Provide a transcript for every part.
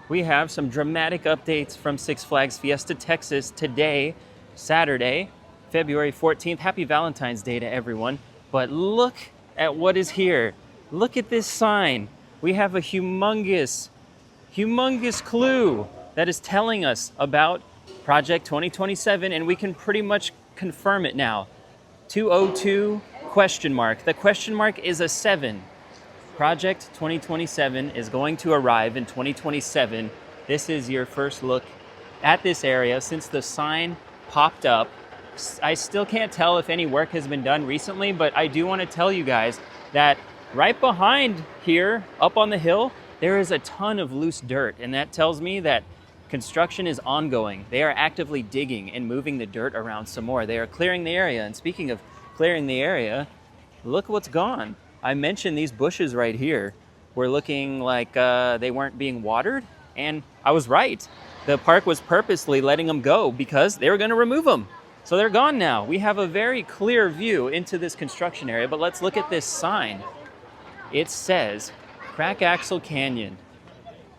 we have some dramatic updates from Six Flags Fiesta, Texas today, Saturday, February 14th. Happy Valentine's Day to everyone. But look at what is here. Look at this sign. We have a humongous clue that is telling us about Project 2027, and we can pretty much confirm it now. 202 question mark. The question mark is a 7. Project 2027 is going to arrive in 2027. This is your first look at this area since the sign popped up. I still can't tell if any work has been done recently, but I do want to tell you guys that right behind here, up on the hill, there is a ton of loose dirt, and that tells me that construction is ongoing. They are actively digging and moving the dirt around some more. They are clearing the area, and speaking of clearing the area, look what's gone. I mentioned these bushes right here were looking like they weren't being watered, and I was right. The park was purposely letting them go because they were going to remove them. So they're gone now. We have a very clear view into this construction area, but let's look at this sign. It says, Crack Axle Canyon,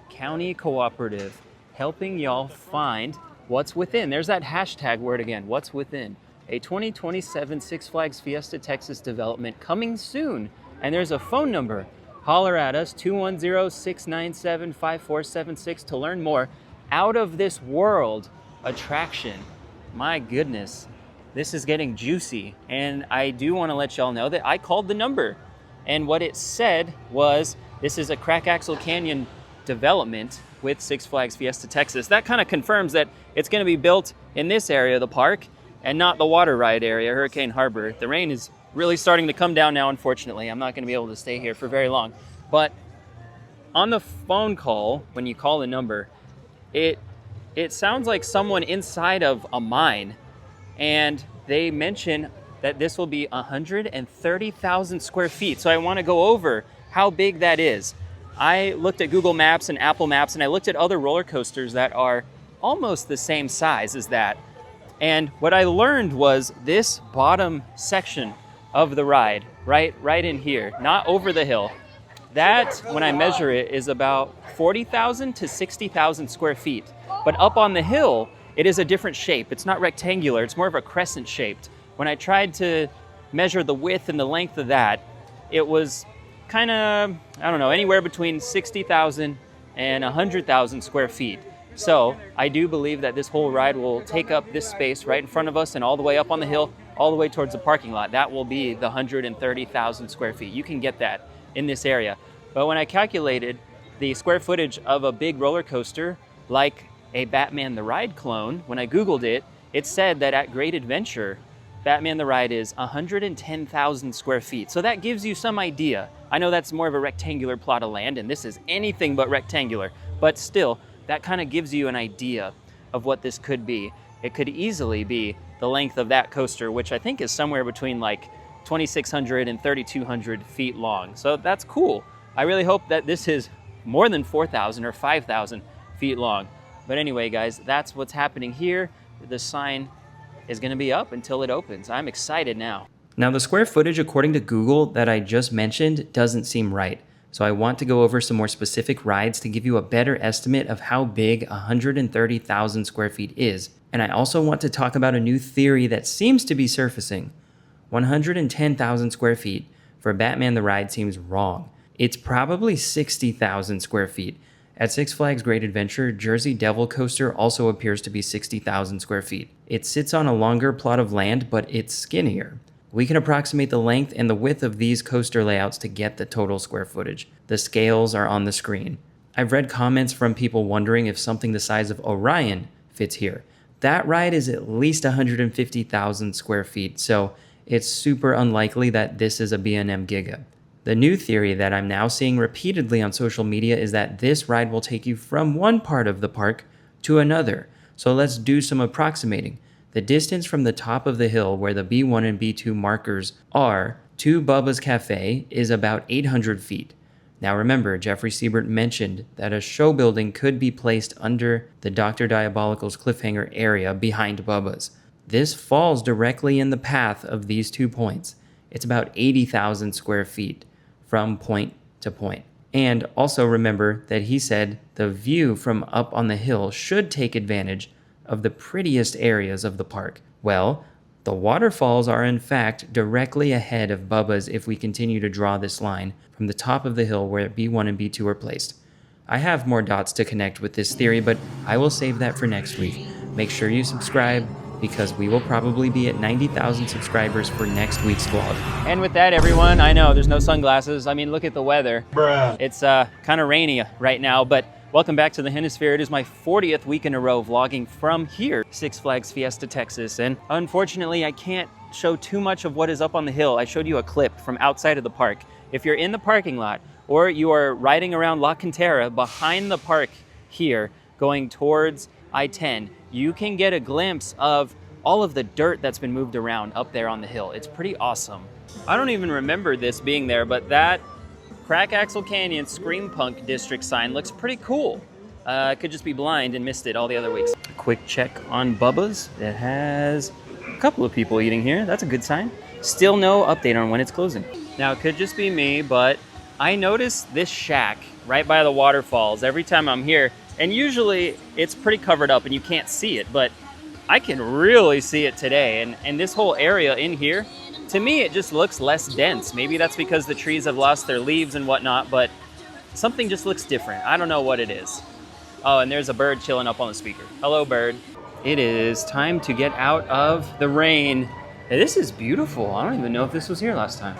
County Cooperative, helping y'all find what's within. There's that hashtag word again, what's within. A 2027 Six Flags Fiesta Texas development coming soon. And there's a phone number. Holler at us, 210-697-5476 to learn more. Out of this world attraction. My goodness, this is getting juicy. And I do want to let y'all know that I called the number. And what it said was, this is a Crack Axle Canyon development with Six Flags Fiesta Texas. That kind of confirms that it's going to be built in this area of the park and not the water ride area, Hurricane Harbor. The rain is really starting to come down now, unfortunately. I'm not going to be able to stay here for very long. But on the phone call, when you call the number, it sounds like someone inside of a mine, and they mention that this will be 130,000 square feet. So I want to go over how big that is. I looked at Google Maps and Apple Maps, and I looked at other roller coasters that are almost the same size as that. And what I learned was this bottom section of the ride, right in here, not over the hill. That, when I measure it, is about 40,000 to 60,000 square feet. But up on the hill, it is a different shape. It's not rectangular, it's more of a crescent shaped. When I tried to measure the width and the length of that, it was kind of, I don't know, anywhere between 60,000 and 100,000 square feet. So I do believe that this whole ride will take up this space right in front of us and all the way up on the hill, all the way towards the parking lot. That will be the 130,000 square feet. You can get that in this area. But when I calculated the square footage of a big roller coaster, like a Batman the Ride clone, when I Googled it, it said that at Great Adventure, Batman the Ride is 110,000 square feet. So that gives you some idea. I know that's more of a rectangular plot of land, and this is anything but rectangular, but still, that kind of gives you an idea of what this could be. It could easily be the length of that coaster, which I think is somewhere between like 2,600 and 3,200 feet long. So that's cool. I really hope that this is more than 4,000 or 5,000 feet long. But anyway, guys, that's what's happening here. The sign is going to be up until it opens. I'm excited now. Now, the square footage according to Google that I just mentioned doesn't seem right. So I want to go over some more specific rides to give you a better estimate of how big 130,000 square feet is. And I also want to talk about a new theory that seems to be surfacing. 110,000 square feet for Batman the Ride seems wrong. It's probably 60,000 square feet. At Six Flags Great Adventure, Jersey Devil Coaster also appears to be 60,000 square feet. It sits on a longer plot of land, but it's skinnier. We can approximate the length and the width of these coaster layouts to get the total square footage. The scales are on the screen. I've read comments from people wondering if something the size of Orion fits here. That ride is at least 150,000 square feet, so it's super unlikely that this is a B&M Giga. The new theory that I'm now seeing repeatedly on social media is that this ride will take you from one part of the park to another. So let's do some approximating. The distance from the top of the hill where the B1 and B2 markers are to Bubba's Cafe is about 800 feet. Now remember, Jeffrey Siebert mentioned that a show building could be placed under the Dr. Diabolical's cliffhanger area behind Bubba's. This falls directly in the path of these 2 points. It's about 80,000 square feet from point to point. And also remember that he said the view from up on the hill should take advantage of the prettiest areas of the park. Well, the waterfalls are in fact directly ahead of Bubba's if we continue to draw this line from the top of the hill where B1 and B2 are placed. I have more dots to connect with this theory, but I will save that for next week. Make sure you subscribe, because we will probably be at 90,000 subscribers for next week's vlog. And with that, everyone, I know there's no sunglasses. I mean, look at the weather. Bruh. It's kind of rainy right now, but welcome back to the Hennisphere. It is my 40th week in a row vlogging from here, Six Flags Fiesta, Texas. And unfortunately, I can't show too much of what is up on the hill. I showed you a clip from outside of the park. If you're in the parking lot or you are riding around La Cantera behind the park here, going towards I-10, you can get a glimpse of all of the dirt that's been moved around up there on the hill. It's pretty awesome. I don't even remember this being there, but that Crack Axle Canyon Scream Punk District sign looks pretty cool. I could just be blind and missed it all the other weeks. A quick check on Bubba's. It has a couple of people eating here. That's a good sign. Still no update on when it's closing. Now, it could just be me, but I notice this shack right by the waterfalls every time I'm here. And usually it's pretty covered up and you can't see it, but I can really see it today. And this whole area in here, to me, it just looks less dense. Maybe that's because the trees have lost their leaves and whatnot, but something just looks different. I don't know what it is. Oh, and there's a bird chilling up on the speaker. Hello, bird. It is time to get out of the rain. Hey, this is beautiful. I don't even know if this was here last time.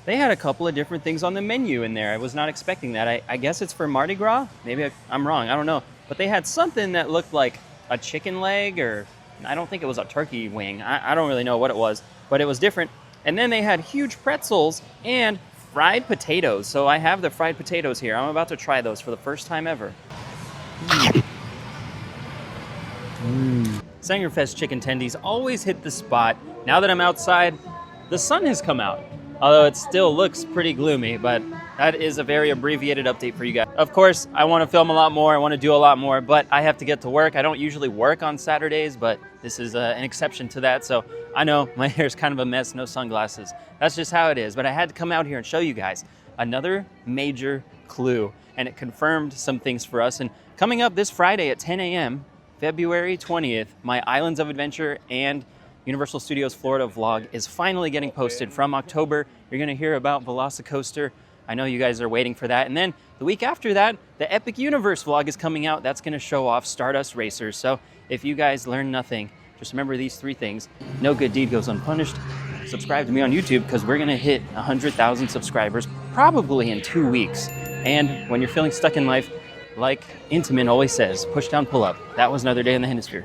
They had a couple of different things on the menu in there. I was not expecting that. I guess it's for Mardi Gras? Maybe I'm wrong, I don't know. But they had something that looked like a chicken leg, or I don't think it was a turkey wing. I don't really know what it was, but it was different. And then they had huge pretzels and fried potatoes. So I have the fried potatoes here. I'm about to try those for the first time ever. Sangerfest chicken tendies always hit the spot. Now that I'm outside, the sun has come out. Although it still looks pretty gloomy, but that is a very abbreviated update for you guys. Of course, I want to film a lot more, I want to do a lot more, but I have to get to work. I don't usually work on Saturdays, but this is an exception to that. So I know my hair's kind of a mess, no sunglasses. That's just how it is, but I had to come out here and show you guys another major clue, and it confirmed some things for us. And coming up this Friday at 10 a.m., February 20th, my Islands of Adventure and Universal Studios Florida vlog is finally getting posted from October. You're gonna hear about Velocicoaster. I know you guys are waiting for that. And then the week after that, the Epic Universe vlog is coming out. That's gonna show off Stardust Racers. So if you guys learn nothing, just remember these three things. No good deed goes unpunished. Subscribe to me on YouTube, because we're gonna hit 100,000 subscribers probably in 2 weeks. And when you're feeling stuck in life, like Intamin always says, push down, pull up. That was another day in the Hennisphere.